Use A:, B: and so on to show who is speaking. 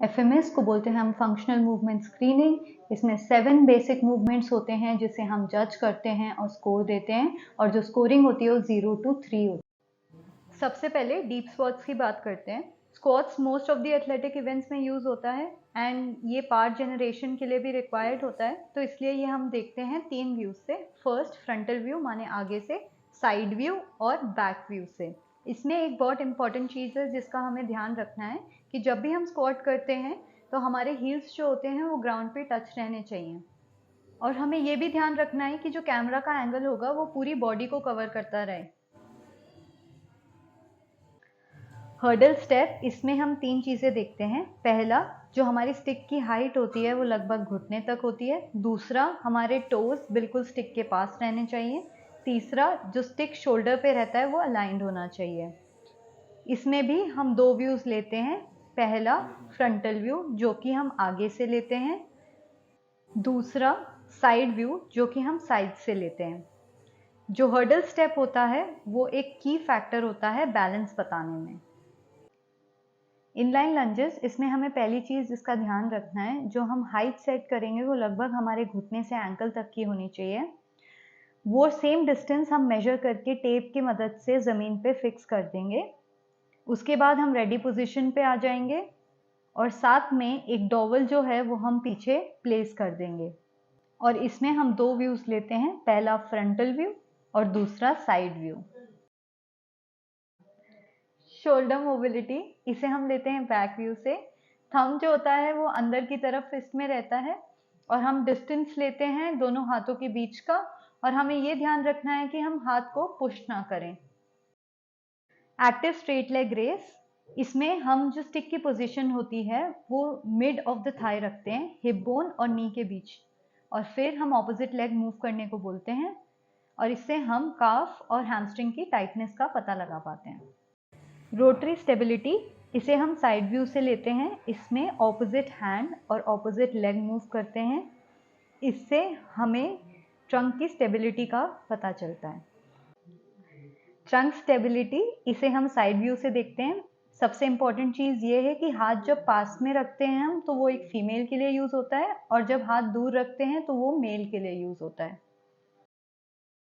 A: FMS को बोलते हैं हम फंक्शनल मूवमेंट स्क्रीनिंग। इसमें 7 बेसिक मूवमेंट्स होते हैं जिसे हम जज करते हैं और स्कोर देते हैं, और जो स्कोरिंग होती है वो 0 to 3 होती है। सबसे पहले डीप स्क्वाट्स की बात करते हैं। Squats most of the athletic events में यूज होता है एंड ये पार्ट जनरेशन के लिए भी रिक्वायर्ड होता है, तो इसलिए ये हम देखते हैं 3 व्यूज से। फर्स्ट फ्रंटल व्यू माने आगे से, साइड व्यू और बैक व्यू से। इसमें एक बहुत इंपॉर्टेंट चीज़ है जिसका हमें ध्यान रखना है कि जब भी हम स्क्वाट करते हैं तो हमारे हील्स जो होते हैं वो ग्राउंड पे टच रहने चाहिए, और हमें ये भी ध्यान रखना है कि जो कैमरा का एंगल होगा वो पूरी बॉडी को कवर करता रहे। हर्डल स्टेप, इसमें हम 3 चीज़ें देखते हैं। पहला, जो हमारी स्टिक की हाइट होती है वो लगभग घुटने तक होती है। दूसरा, हमारे टोज बिल्कुल स्टिक के पास रहने चाहिए। तीसरा, जो स्टिक शोल्डर पे रहता है वो अलाइंड होना चाहिए। इसमें भी हम 2 व्यूज़ लेते हैं। पहला फ्रंटल व्यू जो कि हम आगे से लेते हैं, दूसरा साइड व्यू जो कि हम साइड से लेते हैं। जो हर्डल स्टेप होता है वो एक की फैक्टर होता है बैलेंस बताने में। इनलाइन लंजेस, इसमें हमें पहली चीज़ जिसका ध्यान रखना है, जो हम हाइट सेट करेंगे वो लगभग हमारे घुटने से एंकल तक की होनी चाहिए। वो सेम डिस्टेंस हम मेजर करके टेप की मदद से ज़मीन पे फिक्स कर देंगे। उसके बाद हम रेडी पोजीशन पे आ जाएंगे और साथ में एक डॉवल जो है वो हम पीछे प्लेस कर देंगे, और इसमें हम 2 व्यूज़ लेते हैं। पहला फ्रंटल व्यू और दूसरा साइड व्यू। शोल्डर मोबिलिटी, इसे हम लेते हैं बैक व्यू से। थंब जो होता है वो अंदर की तरफ फिस्ट में रहता है और हम डिस्टेंस लेते हैं दोनों हाथों के बीच का, और हमें ये ध्यान रखना है कि हम हाथ को पुश ना करें। एक्टिव स्ट्रेट लेग रेस, इसमें हम जो स्टिक की पोजीशन होती है वो मिड ऑफ द थाई रखते हैं, हिप बोन और नी के बीच, और फिर हम ऑपोजिट लेग मूव करने को बोलते हैं, और इससे हम काफ और हैमस्ट्रिंग की टाइटनेस का पता लगा पाते हैं। रोटरी स्टेबिलिटी, इसे हम साइड व्यू से लेते हैं। इसमें ऑपोजिट हैंड और ऑपोजिट लेग मूव करते हैं, इससे हमें ट्रंक की स्टेबिलिटी का पता चलता है। ट्रंक स्टेबिलिटी, इसे हम साइड व्यू से देखते हैं। सबसे इम्पॉर्टेंट चीज़ ये है कि हाथ जब पास में रखते हैं हम तो वो एक फीमेल के लिए यूज़ होता है, और जब हाथ दूर रखते हैं तो वो मेल के लिए यूज़ होता है।